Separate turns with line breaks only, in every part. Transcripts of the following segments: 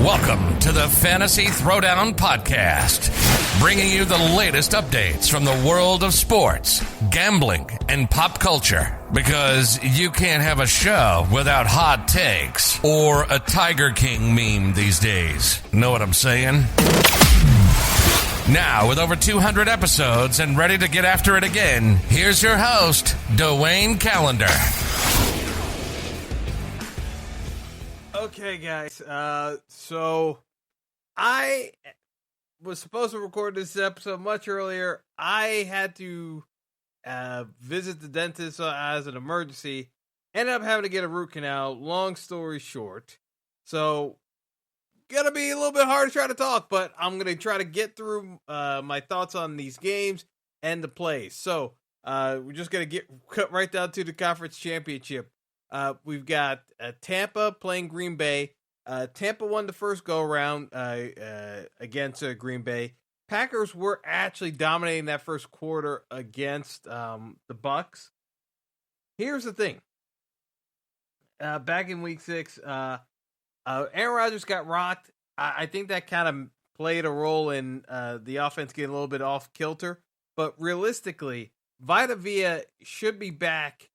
Welcome to the Fantasy Throwdown Podcast, bringing you the latest updates from the world of sports, gambling, and pop culture. Because you can't have a show without hot takes or a Tiger King meme these days. Know what I'm saying? Now, with over 200 episodes and ready to get after it again, here's your host, Dwayne Callender.
Okay, guys, so I was supposed to record this episode much earlier. I had to visit the dentist as an emergency. Ended up having to get a root canal, long story short. So, gonna be a little bit hard to try to talk, but I'm gonna try to get through my thoughts on these games and the plays. So, we're just gonna cut right down to the conference championship. We've got Tampa playing Green Bay. Tampa won the first go-around against Green Bay. Packers were actually dominating that first quarter against the Bucs. Here's the thing. Back in Week 6, Aaron Rodgers got rocked. I think that kind of played a role in the offense getting a little bit off kilter. But realistically, Vita Vea should be back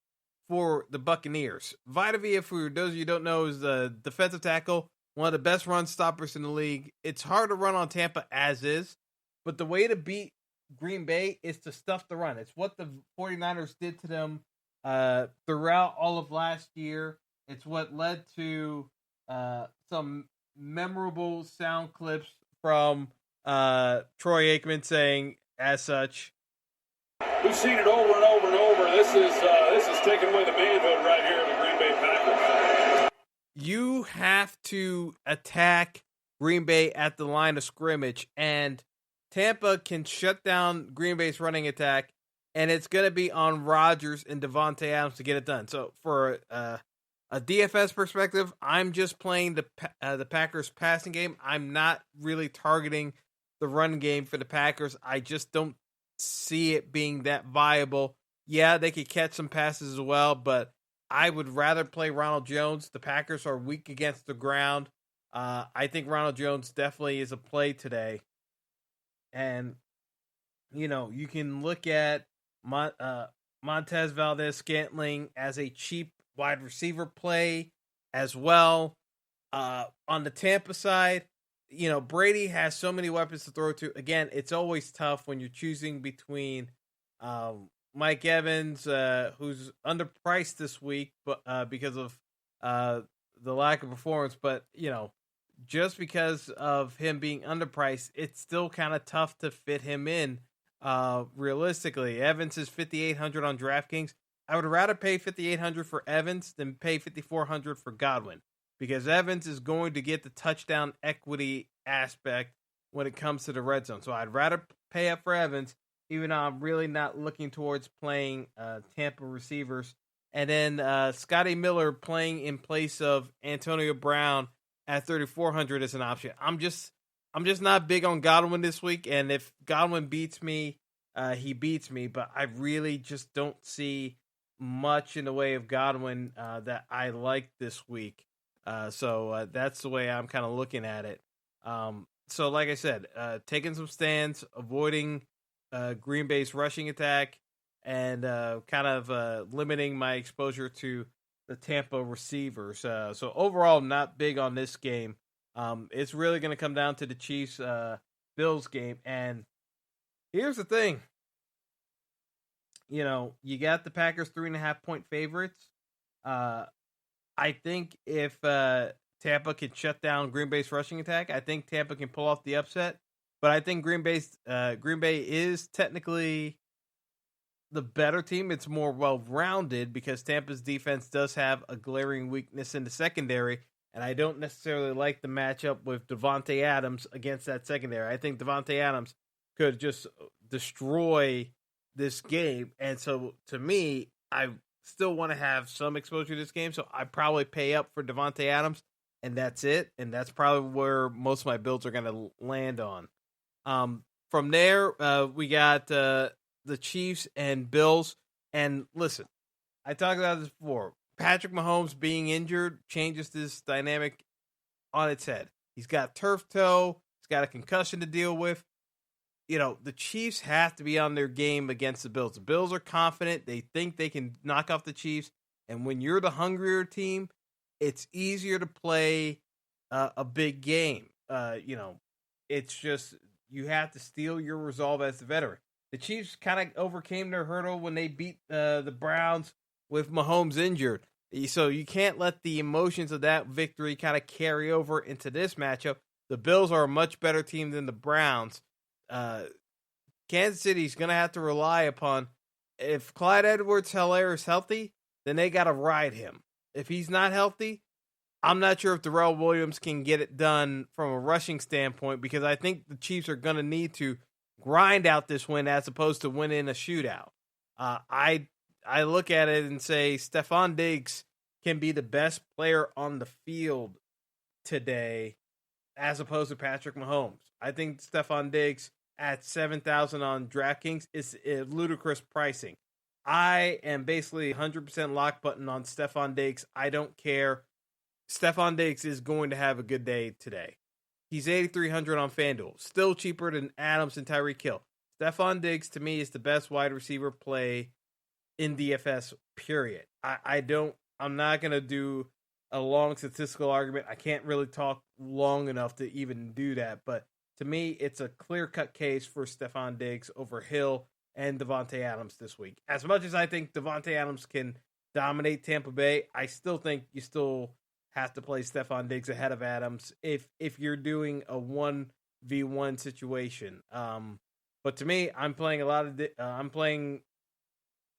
for the Buccaneers. Vita Vea, for those of you who don't know, is the defensive tackle, one of the best run stoppers in the league. It's hard to run on Tampa as is, but the way to beat Green Bay is to stuff the run. It's what the 49ers did to them throughout all of last year. It's what led to some memorable sound clips from Troy Aikman saying as such.
We've seen it over and over and over. This is taking away the manhood right here of the Green Bay Packers.
You have to attack Green Bay at the line of scrimmage, and Tampa can shut down Green Bay's running attack, and it's going to be on Rodgers and Davante Adams to get it done. So for a DFS perspective, I'm just playing the Packers passing game. I'm not really targeting the run game for the Packers. I just don't see it being that viable. Yeah, they could catch some passes as well, but I would rather play Ronald Jones. The Packers are weak against the ground. I think Ronald Jones definitely is a play today. And, you know, you can look at Montez Valdez-Scantling as a cheap wide receiver play as well. On the Tampa side, you know, Brady has so many weapons to throw to. Again, it's always tough when you're choosing between Mike Evans, who's underpriced this week, but because of the lack of performance. But, you know, just because of him being underpriced, it's still kind of tough to fit him in. Realistically, Evans is $5,800 on DraftKings. I would rather pay $5,800 for Evans than pay $5,400 for Godwin, because Evans is going to get the touchdown equity aspect when it comes to the red zone. So I'd rather pay up for Evans, even though I'm really not looking towards playing Tampa receivers. And then Scotty Miller playing in place of Antonio Brown at $3,400 is an option. I'm just not big on Godwin this week, and if Godwin beats me, he beats me. But I really just don't see much in the way of Godwin that I like this week. So that's the way I'm kind of looking at it. So like I said, taking some stands, avoiding Green Bay's rushing attack, and kind of limiting my exposure to the Tampa receivers. So overall, not big on this game. It's really going to come down to the Chiefs-Bills game. And here's the thing. You know, you got the Packers 3.5-point favorites. I think if Tampa can shut down Green Bay's rushing attack, I think Tampa can pull off the upset. But I think Green Bay is technically the better team. It's more well-rounded because Tampa's defense does have a glaring weakness in the secondary, and I don't necessarily like the matchup with Davante Adams against that secondary. I think Davante Adams could just destroy this game, and so to me, I still want to have some exposure to this game, so I probably pay up for Davante Adams, and that's it, and that's probably where most of my builds are going to land on. From there, we got the Chiefs and Bills, and listen, I talked about this before. Patrick Mahomes being injured changes this dynamic on its head. He's got turf toe. He's got a concussion to deal with. The Chiefs have to be on their game against the Bills. The Bills are confident. They think they can knock off the Chiefs. And when you're the hungrier team, it's easier to play a big game. It's just you have to steel your resolve as the veteran. The Chiefs kind of overcame their hurdle when they beat the Browns with Mahomes injured. So you can't let the emotions of that victory kind of carry over into this matchup. The Bills are a much better team than the Browns. Kansas City's going to have to rely upon, if Clyde Edwards-Helaire is healthy, then they got to ride him. If he's not healthy, I'm not sure if Darrell Williams can get it done from a rushing standpoint, because I think the Chiefs are going to need to grind out this win as opposed to win in a shootout. I look at it and say Stephon Diggs can be the best player on the field today as opposed to Patrick Mahomes. I think Stephon Diggs at $7,000 on DraftKings is ludicrous pricing. I am basically 100% lock button on Stephon Diggs. I don't care. Stephon Diggs is going to have a good day today. He's $8,300 on FanDuel. Still cheaper than Adams and Tyreek Hill. Stephon Diggs, to me, is the best wide receiver play in DFS, period. I'm not going to do a long statistical argument. I can't really talk long enough to even do that. But to me, it's a clear-cut case for Stephon Diggs over Hill and Devontae Adams this week. As much as I think Devontae Adams can dominate Tampa Bay, I still think you still have to play Stephon Diggs ahead of Adams if you're doing a 1v1 situation. But to me, I'm playing I'm playing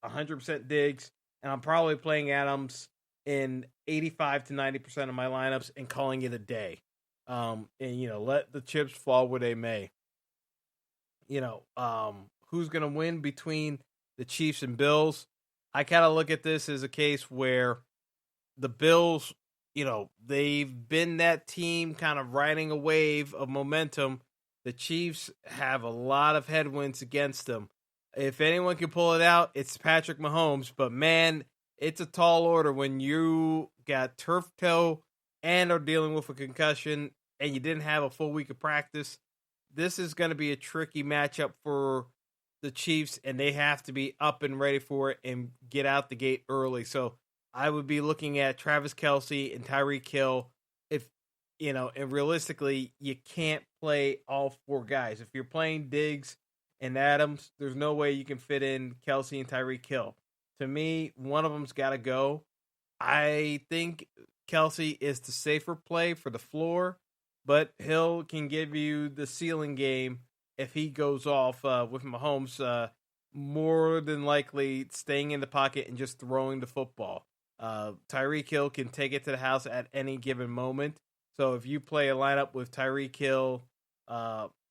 100% Diggs, and I'm probably playing Adams in 85 to 90% of my lineups and calling it a day. Let the chips fall where they may. Who's going to win between the Chiefs and Bills? I kind of look at this as a case where the Bills, they've been that team kind of riding a wave of momentum. The Chiefs have a lot of headwinds against them. If anyone can pull it out, it's Patrick Mahomes. But, man, it's a tall order when you got turf toe and are dealing with a concussion and you didn't have a full week of practice. This is going to be a tricky matchup for the Chiefs, and they have to be up and ready for it and get out the gate early. So I would be looking at Travis Kelce and Tyreek Hill. And realistically, you can't play all four guys. If you're playing Diggs and Adams, there's no way you can fit in Kelce and Tyreek Hill. To me, one of them's got to go. I think Kelce is the safer play for the floor, but Hill can give you the ceiling game if he goes off with Mahomes, more than likely staying in the pocket and just throwing the football. Tyreek Hill can take it to the house at any given moment. So if you play a lineup with Tyreek Hill, Devontae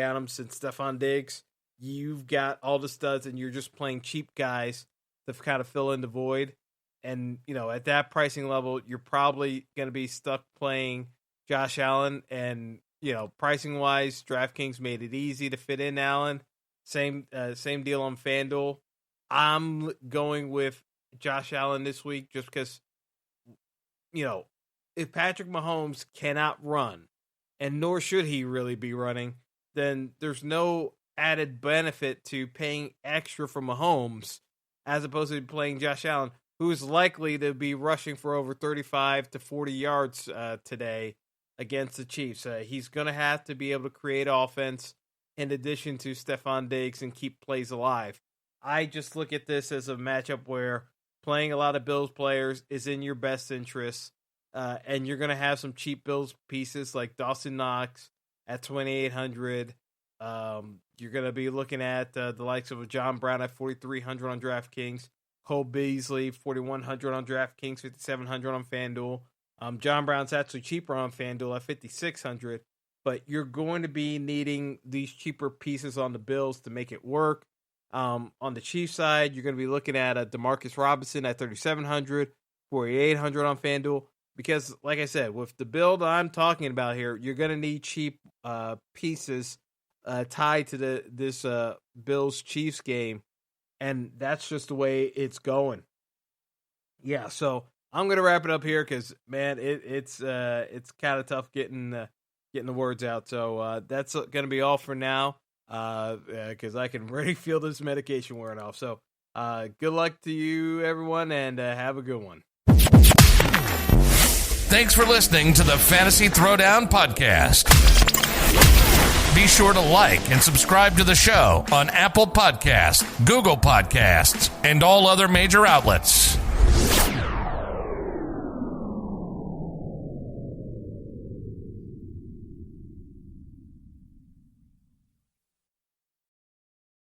Adams, and Stephon Diggs, you've got all the studs, and you're just playing cheap guys to kind of fill in the void. And, at that pricing level, you're probably going to be stuck playing Josh Allen. And, pricing-wise, DraftKings made it easy to fit in Allen. Same deal on FanDuel. I'm going with Josh Allen this week just because, if Patrick Mahomes cannot run, and nor should he really be running, then there's no added benefit to paying extra for Mahomes as opposed to playing Josh Allen, who is likely to be rushing for over 35 to 40 yards today against the Chiefs. He's going to have to be able to create offense in addition to Stephon Diggs and keep plays alive. I just look at this as a matchup where playing a lot of Bills players is in your best interest, and you're going to have some cheap Bills pieces like Dawson Knox at $2,800. You're going to be looking at the likes of John Brown at $4,300 on DraftKings, Cole Beasley $4,100 on DraftKings, $5,700 on FanDuel. John Brown's actually cheaper on FanDuel at $5,600, but you're going to be needing these cheaper pieces on the Bills to make it work. On the Chiefs side, you're going to be looking at Demarcus Robinson at $3,700, $4,800 on FanDuel. Because, like I said, with the build I'm talking about here, you're going to need cheap pieces tied to this Bills-Chiefs game, and that's just the way it's going. Yeah, so I'm gonna wrap it up here because, man, it's kind of tough getting the words out. So that's gonna be all for now. Because I can already feel this medication wearing off. So good luck to you, everyone, and have a good one.
Thanks for listening to the Fantasy Throwdown Podcast. Be sure to like and subscribe to the show on Apple Podcasts, Google Podcasts, and all other major outlets.